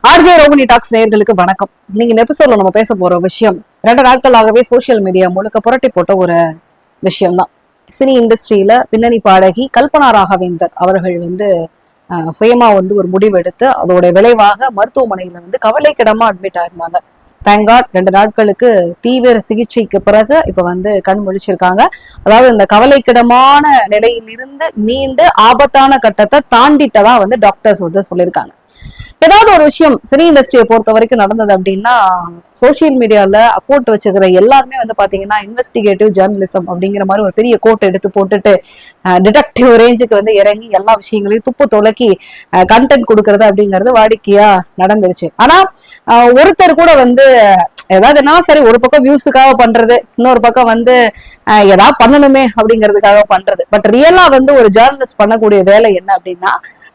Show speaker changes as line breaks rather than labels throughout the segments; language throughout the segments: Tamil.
ஆர்ஜே ரோகிணி டாக்ஸ் நேயர்களுக்கு வணக்கம். இன்னைக்கு இந்த எபிசோட்ல நம்ம பேச போற விஷயம் 2 நாட்களாகவே சோசியல் மீடியா முழுக்க புரட்டி போட்ட ஒரு விஷயம் தான். சினி இண்டஸ்ட்ரியில பின்னணி பாடகி கல்பனா ராகவேந்தர் அவர்கள் சுயமா ஒரு முடிவு எடுத்து அதோட விளைவாக மருத்துவமனையில கவலைக்கிடமா அட்மிட் ஆயிருந்தாங்க. தேங்க் காட் 2 நாட்களுக்கு தீவிர சிகிச்சைக்கு பிறகு இப்ப கண் முழிச்சிருக்காங்க. அதாவது இந்த கவலைக்கிடமான நிலையிலிருந்து மீண்டு ஆபத்தான கட்டத்தை தாண்டிட்டதா டாக்டர்ஸ் சொல்லியிருக்காங்க. ஏதாவது ஒரு விஷயம் சினி இண்டஸ்ட்ரியை பொறுத்த வரைக்கும் நடந்தது அப்படின்னா சோசியல் மீடியால அக்கௌண்ட் வச்சுக்கிற எல்லாருமே பாத்தீங்கன்னா இன்வெஸ்டிகேட்டிவ் ஜேர்னலிசம் அப்படிங்கிற மாதிரி ஒரு பெரிய கோட் எடுத்து போட்டுட்டு டிடெக்டிவ் ரேஞ்சுக்கு இறங்கி எல்லா விஷயங்களையும் துப்பு துளக்கி கண்டென்ட் கொடுக்கறது அப்படிங்கிறது வாடிக்கையா நடந்துருச்சு. ஆனா ஒருத்தர் கூட ஏதாவதுன்னா சரி, ஒரு பக்கம் வியூஸுக்காக பண்றது, இன்னொரு பக்கம் ஏதாவது பண்ணணுமே அப்படிங்கிறதுக்காக பண்றது. பட் ரியலா ஒரு ஜேர்னலிஸ்ட் பண்ணக்கூடிய வேலை என்ன அப்படின்னா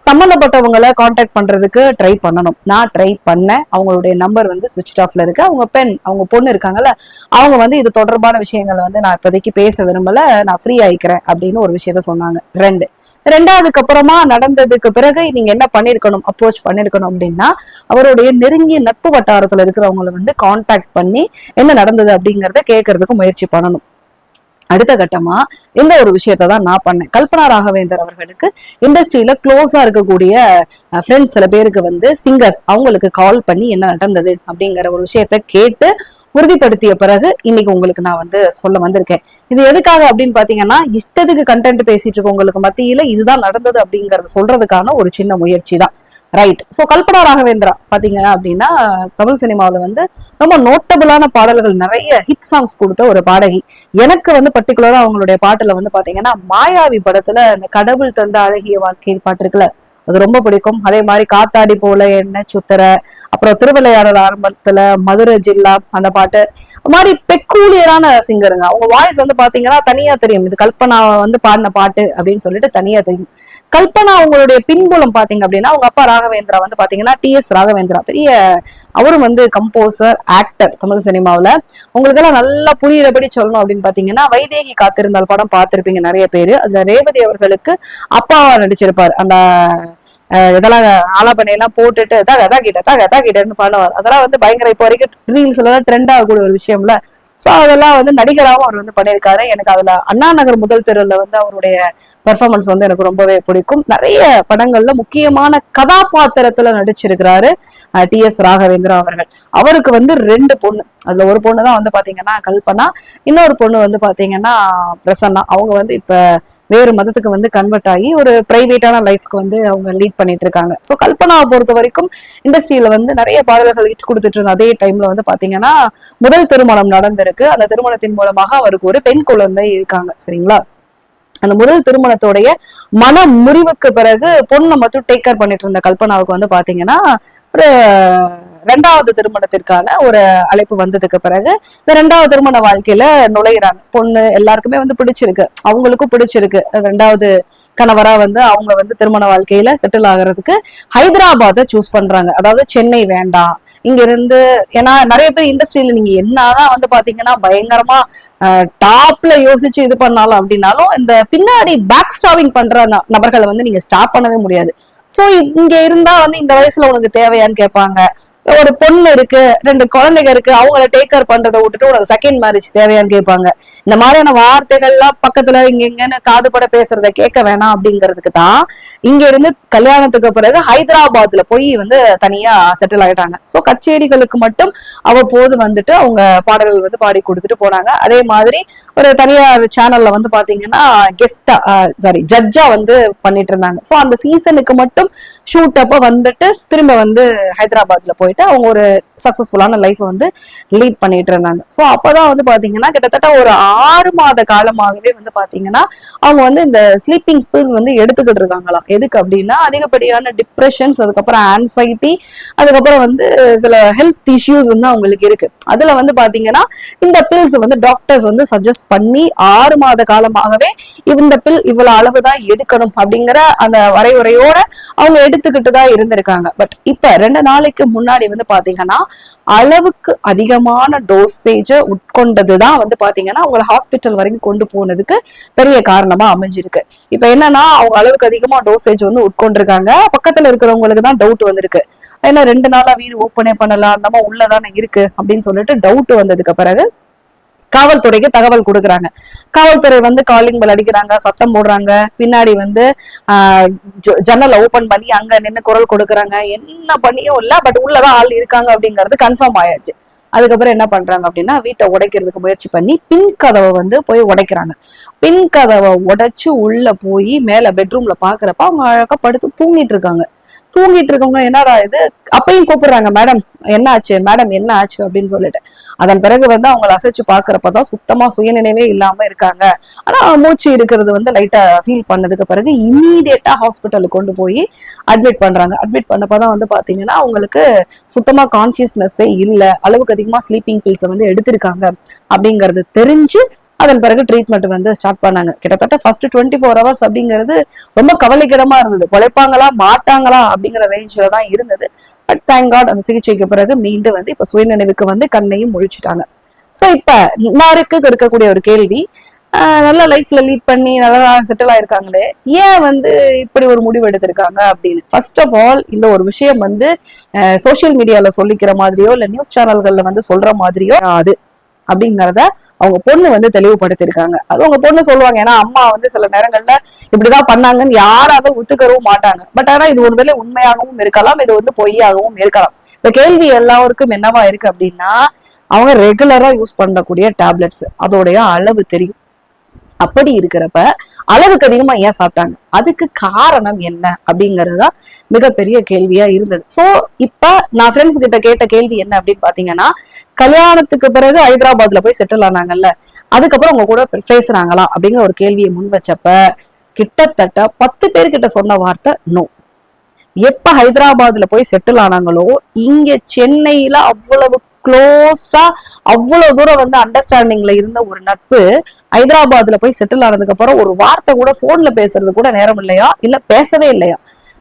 சம்பந்தப்பட்டவங்களை கான்டாக்ட் பண்றதுக்கு ட்ரை பண்ணணும். நான் ட்ரை பண்ணேன். அவங்களுடைய நம்பர் சுவிட்ச் ஆஃப்ல இருக்கு. அவங்க பொண்ணு இருக்காங்கல்ல, அவங்க இது தொடர்பான விஷயங்களை நான் இப்போதைக்கு பேச விரும்பல, நான் ஃப்ரீ ஆயிக்கிறேன் அப்படின்னு ஒரு விஷயத்த சொன்னாங்க. ரெண்டாவதுக்கு அப்புறமா நடந்ததுக்கு பிறகு நீங்க என்ன பண்ணிருக்கணும், அப்ரோச் பண்ணிருக்கணும் அப்படின்னா அவருடைய நெருங்கிய நட்பு வட்டாரத்துல இருக்கிறவங்களை கான்டாக்ட் பண்ணி என்ன நடந்தது அப்படிங்கறத கேட்கறதுக்கு முயற்சி பண்ணணும். அடுத்த கட்டமா இந்த ஒரு விஷயத்த தான் நான் பண்ணேன். கல்பனா ராகவேந்தர் அவர்களுக்கு இண்டஸ்ட்ரியில க்ளோஸா இருக்கக்கூடிய ஃப்ரெண்ட்ஸ் சில பேருக்கு சிங்கர்ஸ் அவங்களுக்கு கால் பண்ணி என்ன நடந்தது அப்படிங்கிற ஒரு விஷயத்த கேட்டு உறுதிப்படுத்திய பிறகு இன்னைக்கு உங்களுக்கு நான் சொல்ல வந்திருக்கேன். இது எதுக்காக அப்படின்னு பாத்தீங்கன்னா இஷ்டத்துக்கு கண்டென்ட் பேசிட்டு இருக்கவங்களுக்கு மத்தியில இதுதான் நடந்தது அப்படிங்கறது சொல்றதுக்கான ஒரு சின்ன முயற்சி தான். ரைட். சோ கல்பனா ராகவேந்திரா பாத்தீங்க அப்படின்னா தமிழ் சினிமாவில ரொம்ப நோட்டபிளான பாடல்கள், நிறைய ஹிட் சாங்ஸ் கொடுத்த ஒரு பாடகி. எனக்கு பர்டிகுலரா அவங்களுடைய பாட்டுல பாத்தீங்கன்னா மாயாவி படத்துல இந்த கடவுள் தந்த அழகிய வாழ்க்கை பாட்டு இருக்குல்ல, அது ரொம்ப பிடிக்கும். அதே மாதிரி காத்தாடி போல என்ன சுத்தர, அப்புறம் திருவிளையாடல் ஆரம்பத்துல மதுரை ஜில்லா அந்த பாட்டு, மாதிரி பெக்கூலியரான சிங்கருங்க. அவங்க வாய்ஸ் பாத்தீங்கன்னா தனியா தெரியும். இது கல்பனா பாடின பாட்டு அப்படின்னு சொல்லிட்டு தனியா தெரியும். கல்பனா அவங்களுடைய பின்புலம் பாத்தீங்க அப்படின்னா அவங்க அப்பா ராகவேந்திரா பாத்தீங்கன்னா TS ராகவேந்திரா, பெரிய அவரும் கம்போசர், ஆக்டர் தமிழ் சினிமாவில. உங்களுக்கு எல்லாம் நல்லா புரியுறபடி சொல்லணும் அப்படின்னு பாத்தீங்கன்னா வைதேகி காத்திருந்தால் படம் பார்த்திருப்பீங்க நிறைய பேரு. அதுல ரேவதி அவர்களுக்கு அப்பாவா நடிச்சிருப்பாரு. அந்த இதெல்லாம் ஆலாபனையெல்லாம் போட்டுட்டு தகதாகிட்டன்னு பண்ணுவார். அதெல்லாம் பயங்கர இப்போ வரைக்கும் ரீல்ஸ் எல்லாம் ட்ரெண்ட் ஆகக்கூடிய ஒரு விஷயம்ல. சோ அதெல்லாம் நடிகராகவும் அவர் பண்ணியிருக்காரு. எனக்கு அதுல அண்ணா நகர் முதல் தெருல அவருடைய பெர்ஃபார்மன்ஸ் எனக்கு ரொம்பவே பிடிக்கும். நிறைய படங்கள்ல முக்கியமான கதாபாத்திரத்துல நடிச்சிருக்கிறாரு TS ராகவேந்திரா அவர்கள். அவருக்கு 2 பொண்ணு. அதுல ஒரு பொண்ணு தான் பாத்தீங்கன்னா கல்பனா, இன்னொரு பொண்ணு பாத்தீங்கன்னா பிரசன்னா. அவங்க இப்ப வேறு மதத்துக்கு கன்வெர்ட் ஆகி ஒரு பிரைவேட்டான லைஃப்க்கு அவங்க லீட் பண்ணிட்டு இருக்காங்க. சோ கல்பனாவை பொறுத்த வரைக்கும் இண்டஸ்ட்ரியில நிறைய பாடல்கள் ஹிட் கொடுத்துட்டு இருந்த அதே டைம்ல பாத்தீங்கன்னா முதல் திருமணம் நடந்திருக்கு. அந்த திருமணத்தின் மூலமாக அவருக்கு ஒரு பெண் குழந்தை இருக்காங்க. சரிங்களா? அந்த முதல் திருமணத்தோடைய மன முறிவுக்கு பிறகு பொண்ணை மட்டும் டேக் கேர் பண்ணிட்டு இருந்த கல்பனாவுக்கு பாத்தீங்கன்னா ஒரு 2வது திருமணத்திற்கான ஒரு அழைப்பு வந்ததுக்கு பிறகு இந்த 2வது திருமண வாழ்க்கையில நுழையிறாங்க. பொண்ணு எல்லாருக்குமே பிடிச்சிருக்கு, அவங்களுக்கும் பிடிச்சிருக்கு. 2வது கணவரா அவங்க திருமண வாழ்க்கையில செட்டில் ஆகுறதுக்கு ஹைதராபாத்தை சூஸ் பண்றாங்க. அதாவது சென்னை வேண்டாம், இங்க இருந்து. ஏன்னா நிறைய பேர் இண்டஸ்ட்ரியில நீங்க என்னதான் பாத்தீங்கன்னா பயங்கரமா டாப்ல யோசிச்சு இது பண்ணாலும் அப்படின்னாலும் இந்த பின்னாடி பேக் ஸ்டாவிங் பண்ற நபர்களை நீங்க ஸ்டாப் பண்ணவே முடியாது. சோ இங்க இருந்தா இந்த வயசுல உனக்கு தேவையான்னு கேட்பாங்க. ஒரு பொண்ணு இருக்கு, 2 குழந்தைங்க இருக்கு, அவங்கள டேக் கேர் பண்றதை விட்டுட்டு உனக்கு செகண்ட் மேரேஜ் தேவையான்னு கேட்பாங்க. இந்த மாதிரியான வார்த்தைகள்லாம் பக்கத்துல இங்கன்னு காதுபட பேசுறத கேட்க வேணாம் அப்படிங்கிறதுக்கு தான் இங்க இருந்து கல்யாணத்துக்கு பிறகு ஹைதராபாத்ல போய் தனியா செட்டில் ஆயிட்டாங்க. சோ கச்சேரிகளுக்கு மட்டும் அவ்வப்போது அவங்க பாடல்கள் பாடி கொடுத்துட்டு போனாங்க. அதே மாதிரி ஒரு தனியார் சேனல்ல பாத்தீங்கன்னா கெஸ்டா ஜட்ஜா பண்ணிட்டு இருந்தாங்க. சோ அந்த சீசனுக்கு மட்டும் ஷூட் அப்ப திரும்ப ஹைதராபாத்ல போயிட்டு அவங்க ஒரு சக்சஸ்ஃபுல்லான லைஃப் லீட் பண்ணிட்டு இருந்தாங்க. சோ அப்பதான் பாத்தீங்கன்னா கிட்டத்தட்ட ஒரு 6 மாத காலமாகவே பாத்தீங்கன்னா அவங்க இந்த ஸ்லீப்பிங் பில்ஸ் எடுத்துக்கிட்டு இருக்காங்களாம். எதுக்கு அப்படின்னா அதிகப்படியான டிப்ரெஷன்ஸ், அதுக்கப்புறம் ஆன்சைட்டி, அதுக்கப்புறம் சில ஹெல்த் இஷ்யூஸ் அவங்களுக்கு இருக்கு. அதுல பாத்தீங்கன்னா இந்த பில்ஸ் டாக்டர்ஸ் சஜஸ்ட் பண்ணி 6 மாத காலமாகவே இந்த பில் இவ்வளவு அளவுதான் எடுக்கணும் அப்படிங்கிற அந்த வரைமுறையோட அவங்க எடுத்துக்கிட்டு தான் இருந்திருக்காங்க. பட் இப்ப 2 நாளைக்கு முன்னாடி பாத்தீங்கன்னா அளவுக்கு அதிகமான டோசேஜ உட்கொண்டதுதான் வந்து பாத்தீங்கன்னா அவங்களை ஹாஸ்பிட்டல் வரைக்கும் கொண்டு போனதுக்கு பெரிய காரணமா அமைஞ்சிருக்கு. இப்ப என்னன்னா அவங்க அளவுக்கு அதிகமா டோசேஜ் வந்து உட்கொண்டிருக்காங்க. பக்கத்துல இருக்கிறவங்களுக்கு தான் டவுட் வந்திருக்கு. ஏன்னா 2 நாளா வீடு ஓப்பனே பண்ணலாம், அந்த மாதிரி உள்ளதானே இருக்கு அப்படின்னு சொல்லிட்டு டவுட் வந்ததுக்கு பிறகு காவல்துறைக்கு தகவல் கொடுக்குறாங்க. காவல்துறை வந்து காலிங் பெல் அடிக்கிறாங்க, சத்தம் போடுறாங்க. பின்னாடி வந்து ஜன்னல் ஓபன் பண்ணி அங்க நின்று குரல் கொடுக்குறாங்க. என்ன பண்ணியும் இல்ல, பட் உள்ளதான் ஆள் இருக்காங்க அப்படிங்கிறது கன்ஃபார்ம் ஆயாச்சு. அதுக்கப்புறம் என்ன பண்றாங்க அப்படின்னா வீட்டை உடைக்கிறதுக்கு முயற்சி பண்ணி பின் கதவை வந்து போய் உடைக்கிறாங்க. பின் கதவை உடைச்சு உள்ள போய் மேல பெட்ரூம்ல பாக்குறப்ப அவங்க அழகா படுத்து தூங்கிட்டு இருக்காங்க. தூங்கிட்டு இருக்கவங்க என்னடா இது, அப்பயும் கூப்பிடுறாங்க, மேடம் என்ன ஆச்சு, மேடம் என்ன ஆச்சு அப்படின்னு சொல்லிட்டு. அதன் பிறகு வந்து அவங்களை அசைச்சு பாக்குறப்பதான் சுத்தமா சுயநினைவே இல்லாம இருக்காங்க. ஆனா மூச்சு இருக்கிறது வந்து லைட்டா ஃபீல் பண்ணதுக்கு பிறகு இம்மீடியட்டா ஹாஸ்பிட்டலுக்கு கொண்டு போய் அட்மிட் பண்றாங்க. அட்மிட் பண்ணப்பதான் வந்து பாத்தீங்கன்னா அவங்களுக்கு சுத்தமா கான்சியஸ்னஸே இல்லை, அளவுக்கு அதிகமா ஸ்லீப்பிங் பில்ஸை வந்து எடுத்திருக்காங்க அப்படிங்கறது தெரிஞ்சு அதன் பிறகு ட்ரீட்மெண்ட் வந்து ஸ்டார்ட் பண்ணாங்க. கிட்டத்தட்ட ஃபர்ஸ்ட் 24 hours அப்படிங்கிறது ரொம்ப கவலைக்கிடமா இருந்தது. பொழைப்பாங்களா மாட்டாங்களா அப்படிங்கிற ரேஞ்சில தான் இருந்தது. பட் தேங்க் காட் அந்த சிகிச்சைக்கு பிறகு மீண்டும் வந்து இப்ப சுயநினைவுக்கு வந்து கண்ணையும் முழிச்சிட்டாங்க. சோ இப்ப எல்லாருக்கு இருக்கக்கூடிய ஒரு கேள்வி, நல்ல லைஃப்ல லீட் பண்ணி நல்லா செட்டில் ஆயிருக்காங்களே, ஏன் வந்து இப்படி ஒரு முடிவு எடுத்திருக்காங்க அப்படின்னு. ஃபர்ஸ்ட் ஆஃப் ஆல் இந்த ஒரு விஷயம் வந்து சோசியல் மீடியால சொல்லிக்கிற மாதிரியோ இல்ல நியூஸ் சேனல்கள்ல வந்து சொல்ற மாதிரியோ அது அப்படிங்கிறத அவங்க பொண்ணு வந்து தெளிவுபடுத்திருக்காங்க. அது அவங்க பொண்ணு சொல்லுவாங்க, ஏன்னா அம்மா வந்து சில நேரங்கள்ல இப்படிதான் பண்ணாங்கன்னு யாராவது ஒத்துக்கவும் மாட்டாங்க. பட் ஆனா இது ஒருவேளை உண்மையாகவும் இருக்கலாம், இது வந்து பொய்யாகவும் இருக்கலாம். இந்த கேள்வி எல்லாருக்கும் என்னவா இருக்கு அப்படின்னா, அவங்க ரெகுலரா யூஸ் பண்ணக்கூடிய டேப்லெட்ஸ் அதோடைய அளவு தெரியும். அப்படி இருக்கிறப்ப அளவுக்கு அதிகமா ஏன் சாப்பிட்டாங்க, அதுக்கு காரணம் என்ன அப்படிங்கறதுதான் மிகப்பெரிய கேள்வியா இருந்தது. சோ இப்ப நான் ஃப்ரெண்ட்ஸ் கிட்ட கேட்ட கேள்வி என்ன அப்படின்னு பாத்தீங்கன்னா, கல்யாணத்துக்கு பிறகு ஹைதராபாத்ல போய் செட்டில் ஆனாங்கல்ல, அதுக்கப்புறம் உங்க கூட பேசுறாங்களா அப்படிங்கிற ஒரு கேள்வியை முன் வச்சப்ப கிட்டத்தட்ட 10 பேர்கிட்ட சொன்ன வார்த்தை நோ. எப்ப ஹைதராபாத்ல போய் செட்டில் ஆனாங்களோ இங்க சென்னையில அவ்வளவு க்ளோஸ்டா அவ்வளவு தூரம் வந்து அண்டர்ஸ்டாண்டிங்ல இருந்த ஒரு நட்பு ஹைதராபாத்ல போய் செட்டில் ஆனதுக்கு அப்புறம் ஒரு வார்த்தை கூட போன்ல பேசுறது கூட நேரம் இல்லையா, இல்ல பேசவே இல்லையா.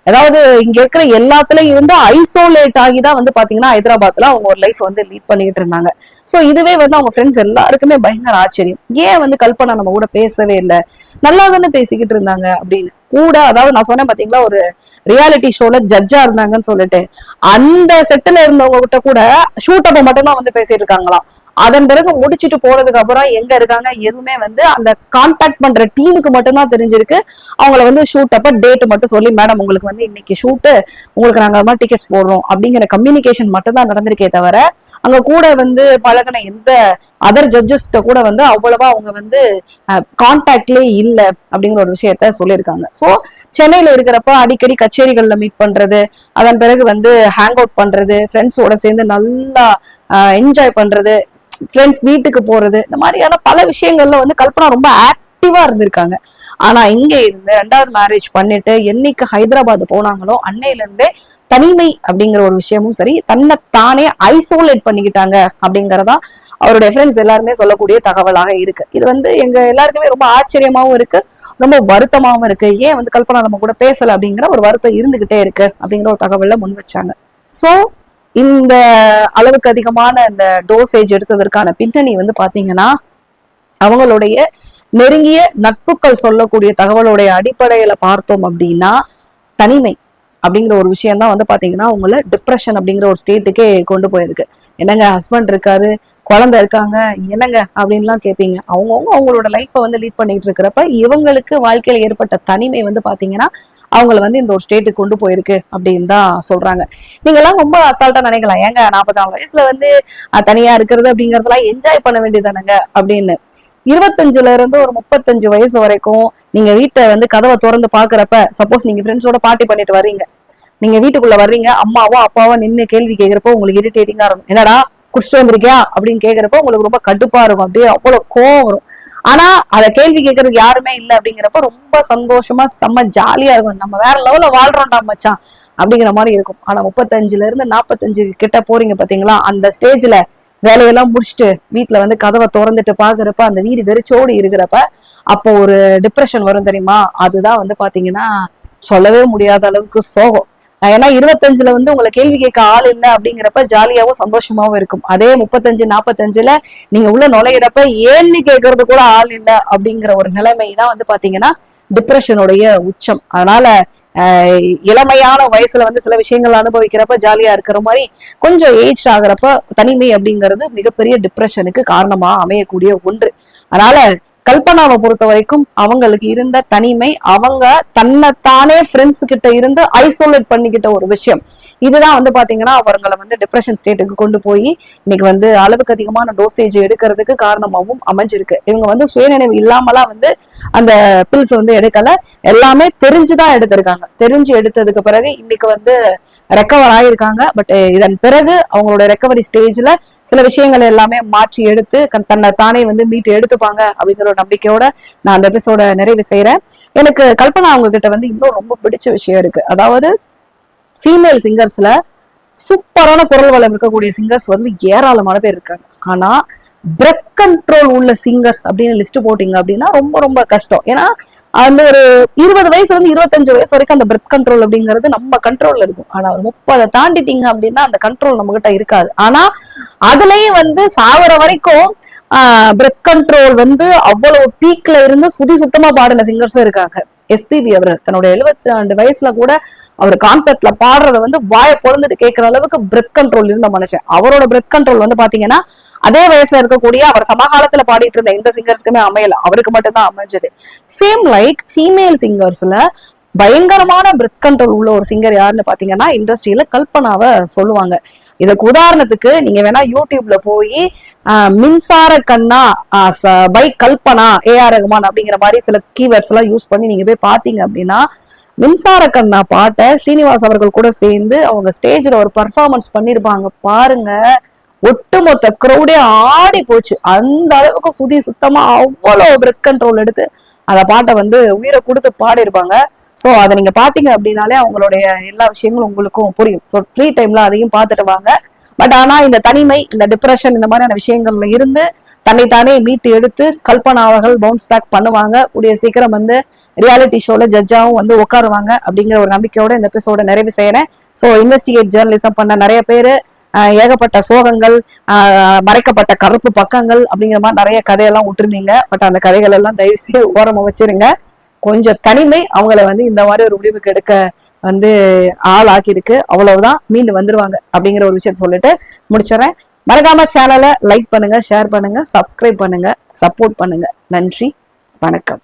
அதாவது இங்க இருக்கிற எல்லாத்துலயும் இருந்து ஐசோலேட் ஆகிதான் வந்து பாத்தீங்கன்னா ஹைதராபாத்ல அவங்க ஒரு லைஃப் வந்து லீட் பண்ணிட்டு இருந்தாங்க. சோ இதுவே வந்து அவங்க ஃப்ரெண்ட்ஸ் எல்லாருக்குமே பயங்கர ஆச்சரியம். ஏன் வந்து கல்பனா நம்ம கூட பேசவே இல்லை, நல்லா தானே பேசிக்கிட்டு இருந்தாங்க அப்படின்னு கூட. அதாவது நான் சொன்னேன் பாத்தீங்களா, ஒரு ரியாலிட்டி ஷோல ஜட்ஜா இருந்தாங்கன்னு சொல்லிட்டு, அந்த செட்டில் இருந்தவங்க கிட்ட கூட ஷூட் அப்ப மட்டும்தான் வந்து பேசிட்டு இருக்காங்களாம். அதன் பிறகு முடிச்சுட்டு போறதுக்கு அப்புறம் எங்க இருக்காங்க எதுவுமே வந்து அந்த கான்டாக்ட் பண்ற டீமுக்கு மட்டும்தான் தெரிஞ்சிருக்கு. அவங்கள வந்து ஷூட் அப்ப டேட் மட்டும் சொல்லி, மேடம் உங்களுக்கு வந்து இன்னைக்கு ஷூட்டு, உங்களுக்கு நாங்க மாதிரி டிக்கெட்ஸ் போடுறோம் அப்படிங்கிற கம்யூனிகேஷன் மட்டும் தான் நடந்திருக்கே தவிர அங்க கூட வந்து பழகின எந்த அதர் ஜட்ஜஸ்ட கூட வந்து அவ்வளவா அவங்க வந்து கான்டாக்ட்லயே இல்ல அப்படிங்கிற ஒரு விஷயத்த சொல்லியிருக்காங்க. சோ சென்னையில இருக்கிறப்ப அடிக்கடி கச்சேரிகள்ல மீட் பண்றது, அதன் பிறகு வந்து ஹேங் அவுட் பண்றது, ஃப்ரெண்ட்ஸோட சேர்ந்து நல்லா என்ஜாய் பண்றது, ஃப்ரெண்ட்ஸ் வீட்டுக்கு போறது, இந்த மாதிரியான பல விஷயங்கள்ல வந்து கல்பனா ரொம்ப ஆக்டிவா இருந்திருக்காங்க. ஆனா இங்க இருந்து 2வது மேரேஜ் பண்ணிட்டு என்னைக்கு ஹைதராபாத் போனாங்களோ அன்னையில இருந்தே தனிமை அப்படிங்கிற ஒரு விஷயமும் சரி, தன்னை தானே ஐசோலேட் பண்ணிக்கிட்டாங்க அப்படிங்கறதா அவருடைய ஃப்ரெண்ட்ஸ் எல்லாருமே சொல்லக்கூடிய தகவலாக இருக்கு. இது வந்து எங்க எல்லாருக்குமே ரொம்ப ஆச்சரியமாவும் இருக்கு, ரொம்ப வருத்தமாவும் இருக்கு. ஏன் வந்து கல்பனா நம்ம கூட பேசல அப்படிங்கிற ஒரு வருத்தம் இருந்துகிட்டே இருக்கு அப்படிங்கிற ஒரு தகவல்ல முன் வச்சாங்க. சோ இந்த அளவுக்கு அதிகமான இந்த டோசேஜ் எடுத்ததற்கான பின்னணி வந்து பாத்தீங்கன்னா அவங்களுடைய நெருங்கிய நட்புகள் சொல்லக்கூடிய தகவலுடைய அடிப்படையில பார்த்தோம் அப்படின்னா தனிமை அப்படிங்கிற ஒரு விஷயம் தான் வந்து பாத்தீங்கன்னா அவங்கள டிப்ரெஷன் அப்படிங்கிற ஒரு ஸ்டேட்டுக்கே கொண்டு போயிருக்கு. என்னங்க ஹஸ்பண்ட் இருக்காரு, குழந்தை இருக்காங்க, என்னங்க அப்படின்லாம் கேட்பீங்க. அவங்கவுங்க அவங்களோட லைஃப்பை வந்து லீட் பண்ணிட்டு இருக்கிறப்ப இவங்களுக்கு வாழ்க்கையில ஏற்பட்ட தனிமை வந்து பாத்தீங்கன்னா அவங்கள வந்து இந்த ஒரு ஸ்டேட்டுக்கு கொண்டு போயிருக்கு அப்படின்னு தான் சொல்றாங்க. நீங்க எல்லாம் ரொம்ப அசால்ட்டா நினைக்கலாம், ஏங்க 44 வயசுல வந்து தனியா இருக்கிறது அப்படிங்கறதெல்லாம் என்ஜாய் பண்ண வேண்டியதானங்க அப்படின்னு. 25ல இருந்து ஒரு 35 வயசு வரைக்கும் நீங்க வீட்டை வந்து கதவை திறந்து பாக்குறப்ப, சப்போஸ் நீங்க ஃப்ரெண்ட்ஸோட பார்ட்டி பண்ணிட்டு வர்றீங்க, நீங்க வீட்டுக்குள்ள வர்றீங்க, அம்மாவோ அப்பாவோ நின்று கேள்வி கேட்கிறப்போ உங்களுக்கு இரிட்டேட்டிங்கா இருக்கும். என்னடா குடிச்சிட்டு வந்திருக்கியா அப்படின்னு கேட்கிறப்போ உங்களுக்கு ரொம்ப கடுப்பா இருக்கும், அப்படியே அவ்வளவு கோவம் வரும். ஆனா அத கேள்வி கேட்கறதுக்கு யாருமே இல்லை அப்படிங்கிறப்ப ரொம்ப சந்தோஷமா செம்ம ஜாலியா இருக்கும். நம்ம வேற லெவல்ல வாழ்றோம்டா மச்சான் அப்படிங்கிற மாதிரி இருக்கும். ஆனா 35ல இருந்து 45 கிட்ட போறீங்க பாத்தீங்களா, அந்த ஸ்டேஜ்ல வேலையெல்லாம் முடிச்சுட்டு வீட்டுல வந்து கதவை திறந்துட்டு பாக்குறப்ப அந்த வீடு வெறிச்சோடி இருக்கிறப்ப அப்போ ஒரு டிப்ரெஷன் வரும் தெரியுமா. அதுதான் வந்து பாத்தீங்கன்னா சொல்லவே முடியாத அளவுக்கு சோகம். ஏன்னா 25ல வந்து உங்களை கேள்வி கேட்க ஆள் இல்லை அப்படிங்கிறப்ப ஜாலியாவும் சந்தோஷமாவும் இருக்கும். அதே 35 45ல நீங்க உள்ள நுழையிறப்ப ஏன்னு கேட்கறது கூட ஆள் இல்லை அப்படிங்கிற ஒரு நிலைமை தான் வந்து பாத்தீங்கன்னா டிப்ரெஷனுடைய உச்சம். அதனால இளமையான வயசுல வந்து சில விஷயங்கள் அனுபவிக்கிறப்ப ஜாலியா இருக்கிற மாதிரி கொஞ்சம் ஏஜ் ஆகிறப்ப தனிமை அப்படிங்கிறது மிகப்பெரிய டிப்ரெஷனுக்கு காரணமா அமையக்கூடிய ஒன்று. அதனால கல்பனாவை பொறுத்த வரைக்கும் அவங்களுக்கு இருந்த தனிமை, அவங்க தன்னைத்தானே ஃப்ரெண்ட்ஸ் கிட்ட இருந்து ஐசோலேட் பண்ணிக்கிட்ட ஒரு விஷயம், இதுதான் வந்து பாத்தீங்கன்னா அவங்களை வந்து டிப்ரெஷன் ஸ்டேட்டுக்கு கொண்டு போய் இன்னைக்கு வந்து அளவுக்கு அதிகமான டோசேஜ் எடுக்கிறதுக்கு காரணமாகவும் அமைஞ்சிருக்கு. இவங்க வந்து சுயநினைவு இல்லாமலாம் வந்து அந்த பில்ஸ் வந்து எடுக்கல, எல்லாமே தெரிஞ்சுதான் எடுத்திருக்காங்க. தெரிஞ்சு எடுத்ததுக்கு பிறகு இன்னைக்கு வந்து ரெக்கவர் ஆயிருக்காங்க. பட் இதன் பிறகு அவங்களோட ரெக்கவரி ஸ்டேஜ்ல சில விஷயங்கள் எல்லாமே மாற்றி எடுத்து தன்னை தானே வந்து மீட்டு எடுத்துப்பாங்க அப்படிங்கிற ஒரு நம்பிக்கையோட நான் அந்த எபிசோட நிறைவு செய்யறேன். எனக்கு கல்பனா அவங்க கிட்ட வந்து இன்னும் ரொம்ப பிடிச்ச விஷயம் இருக்கு. அதாவது ஃபீமேல் சிங்கர்ஸ்ல சூப்பரான குரல் வளம் இருக்கக்கூடிய சிங்கர்ஸ் வந்து ஏராளமான பேர் இருக்காங்க. ஆனா பிரெத் கண்ட்ரோல் உள்ள சிங்கர்ஸ் அப்படின்னு லிஸ்ட் போட்டீங்க அப்படின்னா ரொம்ப ரொம்ப கஷ்டம். ஏன்னா அந்த ஒரு 20 வயசுல இருந்து 25 வயசு வரைக்கும் அந்த பிரெத் கண்ட்ரோல் அப்படிங்கிறது நம்ம கண்ட்ரோல்ல இருக்கும். ஆனா ஒரு 30 தாண்டிட்டீங்க அப்படின்னா அந்த கண்ட்ரோல் நம்ம கிட்ட இருக்காது. ஆனா அதுலயும் வந்து சாவர வரைக்கும் பிரெத் கண்ட்ரோல் வந்து அவ்வளவு பீக்ல இருந்து சுத்தமா பாடின சிங்கர்ஸும் இருக்காங்க. எஸ்பிபி அவர் தன்னுடைய 72 வயசுல கூட அவர் கான்சர்ட்ல பாடுறத வந்து வாய பொழுந்துட்டு கேட்கிற அளவுக்கு பிரெத் கண்ட்ரோல் இருந்த மனுஷன். அவரோட பிரெத் கண்ட்ரோல் வந்து பாத்தீங்கன்னா அதே வயசுல இருக்கக்கூடிய அவர் சமகாலத்துல பாடிட்டு இருந்த எந்த சிங்கர்ஸ்க்குமே அமையல, அவருக்கு மட்டும்தான் அமைஞ்சது. சேம் லைக் ஃபீமேல் சிங்கர்ஸ்ல பயங்கரமான பிரெத் கண்ட்ரோல் உள்ள ஒரு சிங்கர் யாருன்னு பாத்தீங்கன்னா இண்டஸ்ட்ரியில கல்பனாவை சொல்லுவாங்க. இதுக்கு உதாரணத்துக்கு நீங்க வேணா யூடியூப்ல போய் மின்சார கண்ணா பை கல்பனா AR ரகுமான் அப்படிங்கிற மாதிரி சில கீவேர்ட்ஸ் எல்லாம் யூஸ் பண்ணி நீங்க போய் பாத்தீங்க அப்படின்னா மின்சார கண்ணா பாட்டை ஸ்ரீனிவாஸ் அவர்கள் கூட சேர்ந்து அவங்க ஸ்டேஜ்ல ஒரு பர்ஃபார்மன்ஸ் பண்ணிருப்பாங்க பாருங்க. ஒட்டுமொத்த க்ரௌடே ஆடி போச்சு. அந்த அளவுக்கு சுத்தமா அவ்வளவு பிரெத் கண்ட்ரோல் எடுத்து அந்த பாட்டை வந்து உயிரை கொடுத்து பாடிருப்பாங்க. ஸோ அதை நீங்க பாத்தீங்க அப்படின்னாலே அவங்களுடைய எல்லா விஷயங்களும் உங்களுக்கும் புரியும். ஸோ ஃப்ரீ டைம்ல அதையும் பார்த்துட்டு வாங்க. பட் ஆனா இந்த தனிமை, இந்த டிப்ரெஷன், இந்த மாதிரியான விஷயங்கள்ல இருந்து தன்னைத்தானே மீட்டு எடுத்து கல்பனா அவர்கள் பவுன்ஸ் பேக் பண்ணுவாங்க. கூடிய சீக்கிரம் வந்து ரியாலிட்டி ஷோல ஜட்ஜாவும் வந்து உட்காருவாங்க அப்படிங்கிற ஒரு நம்பிக்கையோட இந்த எபிசோட நிறைவு செய்யறேன். ஸோ இன்வெஸ்டிகேட் ஜேர்னலிசம் பண்ண நிறைய பேரு ஏகப்பட்ட சோகங்கள், மறைக்கப்பட்ட கருப்பு பக்கங்கள் அப்படிங்கிற மாதிரி நிறைய கதையெல்லாம் விட்டுருந்தீங்க. பட் அந்த கதைகள் எல்லாம் தயவு செய்து ஓரமா வச்சிருங்க. கொஞ்சம் தனிமை அவங்கள வந்து இந்த மாதிரி ஒரு முடிவுக்கு எடுக்க வந்து ஆள் ஆக்கியிருக்கு. அவ்வளவுதான், மீண்டு வந்துருவாங்க அப்படிங்கிற ஒரு விஷயத்த சொல்லிட்டு முடிச்சிடறேன். மறக்காம சேனலை லைக் பண்ணுங்க, ஷேர் பண்ணுங்க, சப்ஸ்கிரைப் பண்ணுங்க, சப்போர்ட் பண்ணுங்க. நன்றி, வணக்கம்.